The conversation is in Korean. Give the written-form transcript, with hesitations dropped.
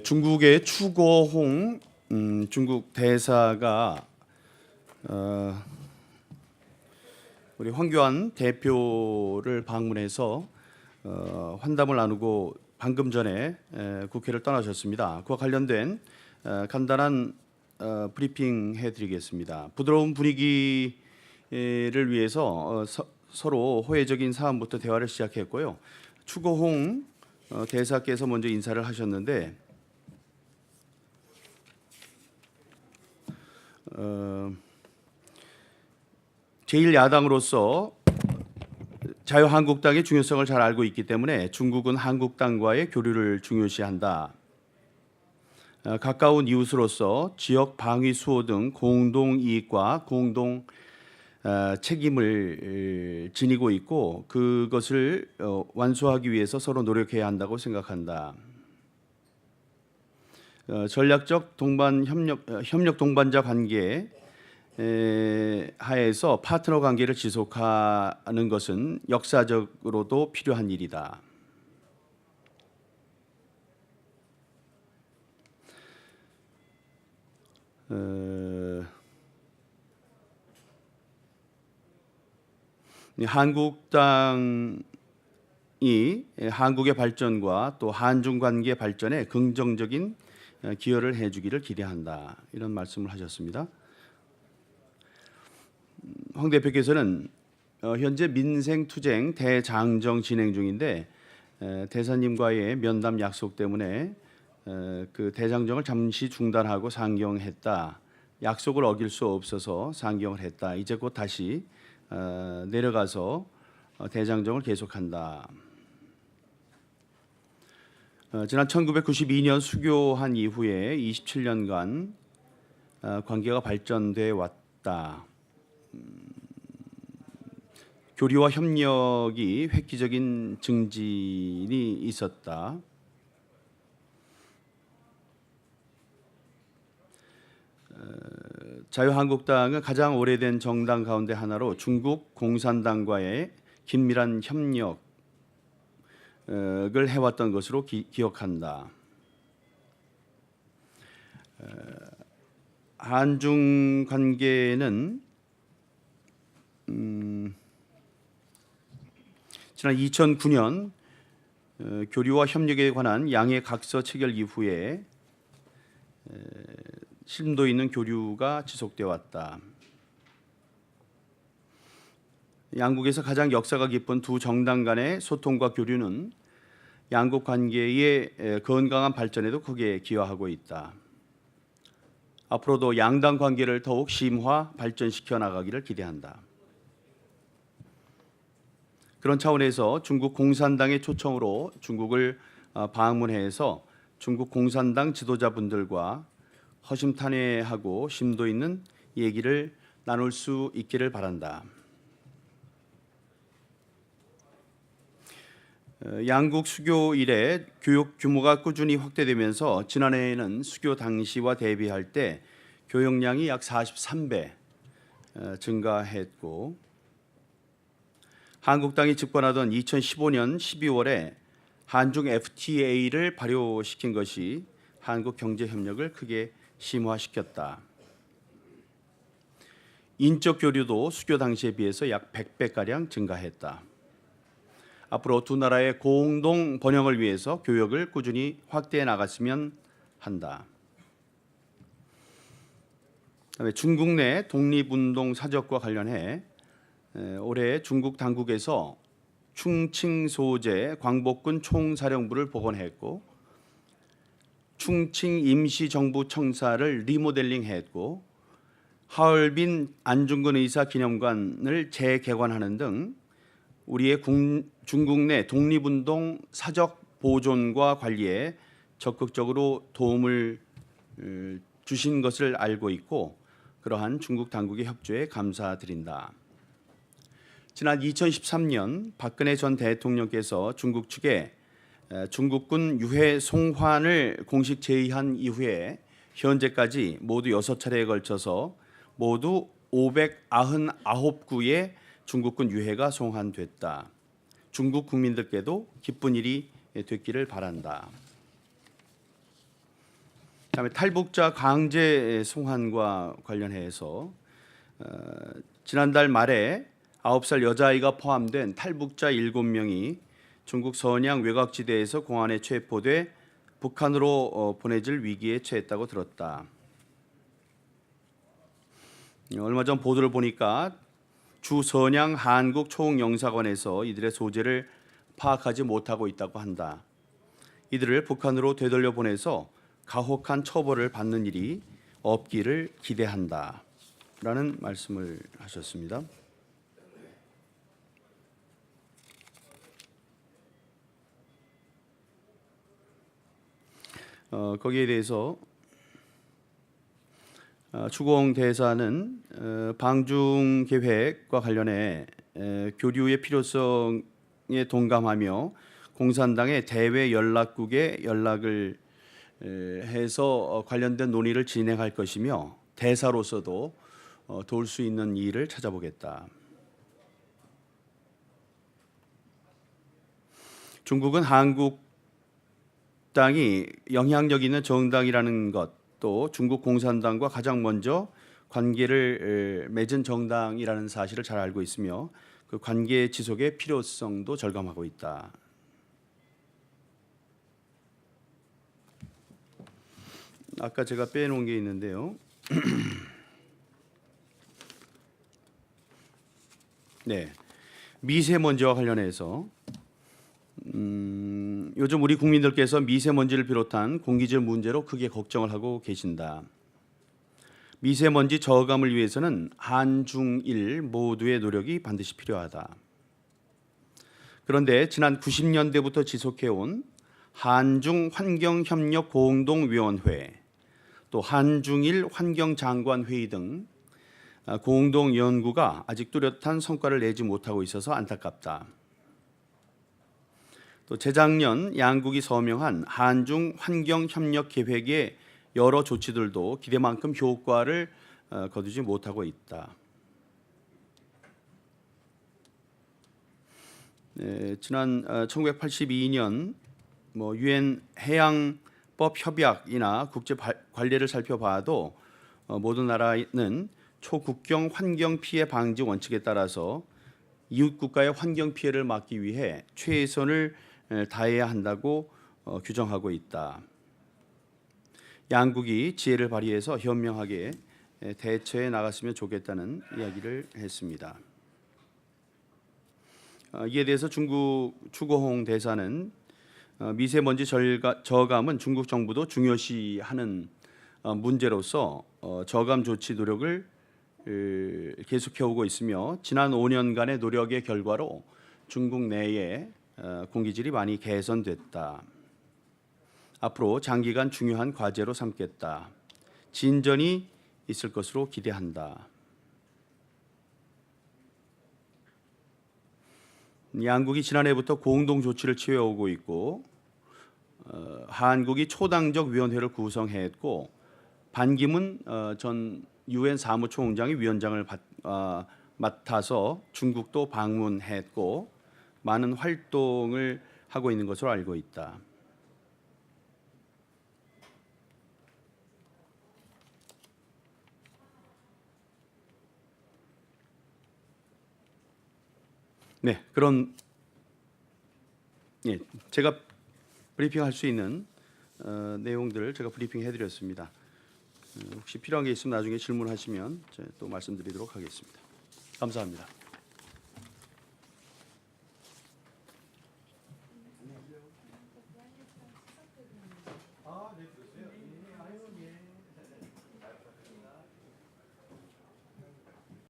중국의 추거홍 중국 대사가 우리 황교안 대표를 방문해서 환담을 나누고 방금 전에 국회를 떠나셨습니다. 그와 관련된 간단한 브리핑 해드리겠습니다. 부드러운 분위기를 위해서 서로 호혜적인 사안부터 대화를 시작했고요. 추거홍 대사께서 먼저 인사를 하셨는데 제1야당으로서 자유한국당의 중요성을 잘 알고 있기 때문에 중국은 한국당과의 교류를 중요시한다. 가까운 이웃으로서 지역 방위 수호 등 공동 이익과 공동 책임을 지니고 있고 그것을 완수하기 위해서 서로 노력해야 한다고 생각한다. 전략적 협력 동반자 관계 하에서 파트너 관계를 지속하는 것은 역사적으로도 필요한 일이다. 한국당이 한국의 발전과 또 한중 관계 발전에 긍정적인 기여를 해주기를 기대한다. 이런 말씀을 하셨습니다. 황 대표께서는 현재 민생투쟁 대장정 진행 중인데 대사님과의 면담 약속 때문에 그 대장정을 잠시 중단하고 상경했다. 약속을 어길 수 없어서 상경을 했다. 이제 곧 다시 내려가서 대장정을 계속한다. 지난 1992년 수교한 이후에 27년간 관계가 발전돼 왔다. 교류와 협력이 획기적인 증진이 있었다. 자유한국당은 가장 오래된 정당 가운데 하나로 중국 공산당과의 긴밀한 협력을 해왔던 것으로 기억한다. 한중 관계는 지난 2009년 교류와 협력에 관한 양해 각서 체결 이후에 심도 있는 교류가 지속되어 왔다. 양국에서 가장 역사가 깊은 두 정당 간의 소통과 교류는 양국 관계의 건강한 발전에도 크게 기여하고 있다. 앞으로도 양당 관계를 더욱 심화 발전시켜 나가기를 기대한다. 그런 차원에서 중국 공산당의 초청으로 중국을 방문해서 중국 공산당 지도자분들과 허심탄회하고 심도 있는 얘기를 나눌 수 있기를 바란다. 양국 수교 이래 교육 규모가 꾸준히 확대되면서 지난해에는 수교 당시와 대비할 때 교역량이 약 43배 증가했고 한국당이 집권하던 2015년 12월에 한중 FTA를 발효시킨 것이 한국 경제 협력을 크게 심화시켰다. 인적 교류도 수교 당시에 비해서 약 100배가량 증가했다. 앞으로 두 나라의 공동 번영을 위해서 교역을 꾸준히 확대해 나갔으면 한다. 그다음에 중국 내 독립운동 사적과 관련해 올해 중국 당국에서 충칭 소재 광복군 총사령부를 복원했고 충칭 임시정부 청사를 리모델링했고 하얼빈 안중근 의사 기념관을 재개관하는 등 우리의 중국 내 독립운동 사적 보존과 관리에 적극적으로 도움을 주신 것을 알고 있고 그러한 중국 당국의 협조에 감사드린다. 지난 2013년 박근혜 전 대통령께서 중국 측에 중국군 유해 송환을 공식 제의한 이후에 현재까지 모두 6차례에 걸쳐서 모두 599구의 중국군 유해가 송환됐다. 중국 국민들께도 기쁜 일이 됐기를 바란다. 다음에 탈북자 강제 송환과 관련해서 지난달 말에 9살 여자아이가 포함된 탈북자 7명이 중국 선양 외곽지대에서 공안에 체포돼 북한으로 보내질 위기에 처했다고 들었다. 얼마 전 보도를 보니까 주 선양 한국 초흥영사관에서 이들의 소재를 파악하지 못하고 있다고 한다. 이들을 북한으로 되돌려 보내서 가혹한 처벌을 받는 일이 없기를 기대한다. 라는 말씀을 하셨습니다. 거기에 대해서 추공 대사는 방중 계획과 관련해 교류의 필요성에 동감하며 공산당의 대외 연락국에 연락을 해서 관련된 논의를 진행할 것이며 대사로서도 도울 수 있는 일을 찾아보겠다. 중국은 한국 당이 영향력 있는 정당이라는 것, 또 중국 공산당과 가장 먼저 관계를 맺은 정당이라는 사실을 잘 알고 있으며 그 관계 지속의 필요성도 절감하고 있다. 아까 제가 빼놓은 게 있는데요. 네, 미세먼지와 관련해서 요즘 우리 국민들께서 미세먼지를 비롯한 공기질 문제로 크게 걱정을 하고 계신다. 미세먼지 저감을 위해서는 한중일 모두의 노력이 반드시 필요하다. 그런데 지난 90년대부터 지속해온 한중 환경협력 공동위원회, 또 한중일 환경장관회의 등 공동연구가 아직 뚜렷한 성과를 내지 못하고 있어서 안타깝다. 또 재작년 양국이 서명한 한중 환경협력 계획의 여러 조치들도 기대만큼 효과를 거두지 못하고 있다. 지난 1982년 유엔 해양법 협약이나 국제 관례를 살펴봐도 모든 나라는 초국경 환경 피해 방지 원칙에 따라서 이웃 국가의 환경 피해를 막기 위해 최선을 다해야 한다고 규정하고 있다. 양국이 지혜를 발휘해서 현명하게 대처해 나갔으면 좋겠다는 이야기를 했습니다. 이에 대해서 중국 추고홍 대사는 미세먼지 저감은 중국 정부도 중요시하는 문제로서 저감 조치 노력을 계속해오고 있으며 지난 5년간의 노력의 결과로 중국 내에 공기질이 많이 개선됐다. 앞으로 장기간 중요한 과제로 삼겠다. 진전이 있을 것으로 기대한다. 양국이 지난해부터 공동 조치를 취해오고 있고 한국이 초당적 위원회를 구성했고 반기문 전 유엔 사무총장이 위원장을 맡아서 중국도 방문했고 많은 활동을 하고 있는 것으로 알고 있다. 네, 그런 제가 브리핑할 수 있는 내용들을 제가 브리핑해드렸습니다. 혹시 필요한 게 있으면 나중에 질문하시면 또 말씀드리도록 하겠습니다. 감사합니다.